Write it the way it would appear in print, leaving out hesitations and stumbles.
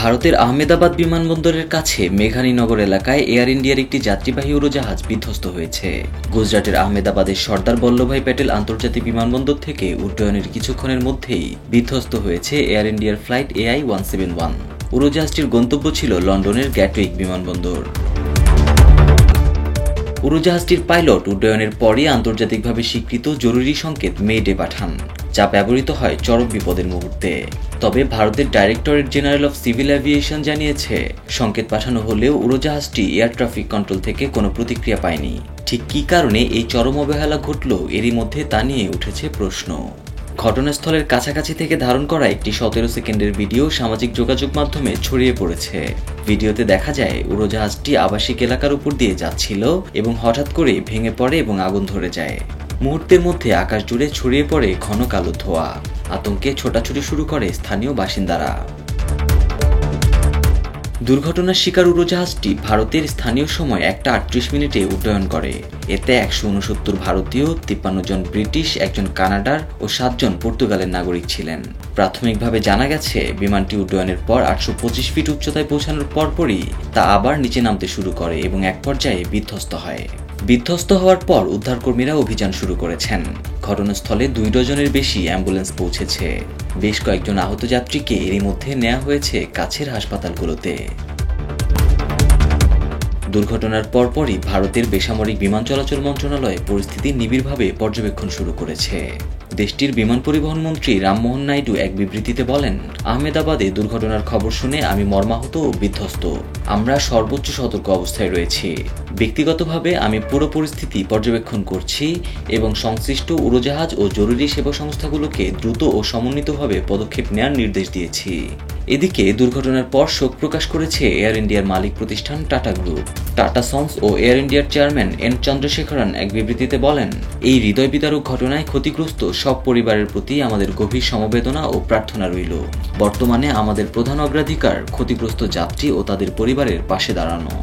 ভারতের আহমেদাবাদ বিমানবন্দরের কাছে মেঘানীনগর এলাকায় এয়ার ইন্ডিয়ার একটি যাত্রীবাহী উড়োজাহাজ বিধ্বস্ত হয়েছে। গুজরাটের আহমেদাবাদের সর্দার বল্লভভাই প্যাটেল আন্তর্জাতিক বিমানবন্দর থেকে উড্ডয়নের কিছুক্ষণের মধ্যেই বিধ্বস্ত হয়েছে এয়ার ইন্ডিয়ার ফ্লাইট AI-171। উড়োজাহাজটির গন্তব্য ছিল লন্ডনের গ্যাটউইক বিমানবন্দর। উড়োজাহাজটির পাইলট উড্ডয়নের পরই আন্তর্জাতিকভাবে স্বীকৃত জরুরি সংকেত মেডে পাঠান, যা ব্যবহৃত হয় চরম বিপদের মুহূর্তে। তবে ভারতের directorate general of civil aviation জানিয়েছে, সংকেত পাঠানো হলেও উড়োজাহাজটি এয়ার ট্রাফিক কন্ট্রোল থেকে কোনো প্রতিক্রিয়া পায়নি। ঠিক কী কারণে এই চরম অবহেলা ঘটল, এরই মধ্যে তা নিয়ে উঠেছে প্রশ্ন। ঘটনাস্থলের কাছাকাছি থেকে ধারণ করা একটি 17 সেকেন্ডের ভিডিও সামাজিক যোগাযোগ মাধ্যমে ছড়িয়ে পড়েছে। ভিডিওতে দেখা যায় উড়োজাহাজটি আবাসিক এলাকার উপর দিয়ে যাচ্ছিল এবং হঠাৎ করে ভেঙে পড়ে এবং আগুন ধরে যায়। মুহূর্তের মধ্যে আকাশ জুড়ে ছড়িয়ে পড়ে ঘন কালো ধোঁয়া। আতঙ্কে ছোটাছুটি শুরু করে স্থানীয় বাসিন্দারা। দুর্ঘটনার শিকার উড়োজাহাজটি ভারতের স্থানীয় সময় 1টা 38 মিনিটে উড্ডয়ন করে। এতে 169 ভারতীয়, 53 জন ব্রিটিশ, 1 জন কানাডার ও 7 জন পর্তুগালের নাগরিক ছিলেন। প্রাথমিকভাবে জানা গেছে, বিমানটি উড্ডয়নের পর 825 ফিট উচ্চতায় পৌঁছানোর পরপরই তা আবার নিচে নামতে শুরু করে এবং এক পর্যায়ে বিধ্বস্ত হয়। বিধ্বস্ত হওয়ার পর উদ্ধারকর্মীরা অভিযান শুরু করেছেন। ঘটনাস্থলে 2 ডজনের বেশি অ্যাম্বুলেন্স পৌঁছেছে। বেশ কয়েকজন আহত যাত্রীকে এরই মধ্যে নেওয়া হয়েছে কাছের হাসপাতালগুলোতে। দুর্ঘটনার পরপরই ভারতের বেসামরিক বিমান চলাচল মন্ত্রণালয় পরিস্থিতি নিবিড়ভাবে পর্যবেক্ষণ শুরু করেছে। দেশটির বিমান পরিবহন মন্ত্রী রামমোহন নাইডু এক বিবৃতিতে বলেন, আহমেদাবাদে দুর্ঘটনার খবর শুনে আমি মর্মাহত ও বিধ্বস্ত। আমরা সর্বোচ্চ সতর্ক অবস্থায় রয়েছি। ব্যক্তিগতভাবে আমি পুরো পরিস্থিতি পর্যবেক্ষণ করছি এবং সংশ্লিষ্ট উড়োজাহাজ ও জরুরি সেবা সংস্থাগুলোকে দ্রুত ও সমন্বিতভাবে পদক্ষেপ নেওয়ার নির্দেশ দিয়েছি। এদিকে দুর্ঘটনার পর শোক প্রকাশ করেছে এয়ার ইন্ডিয়ার মালিক প্রতিষ্ঠান টাটা গ্রুপ। টাটা সন্স ও এয়ার ইন্ডিয়ার চেয়ারম্যান এন চন্দ্রশেখরন এক বিবৃতিতে বলেন, এই হৃদয় বিদারক ঘটনায় ক্ষতিগ্রস্ত সব পরিবারের প্রতি আমাদের গভীর সমবেদনা ও প্রার্থনা রইল। বর্তমানে আমাদের প্রধান অগ্রাধিকার ক্ষতিগ্রস্ত যাত্রী ও তাদের পরিবারের পাশে দাঁড়ানো।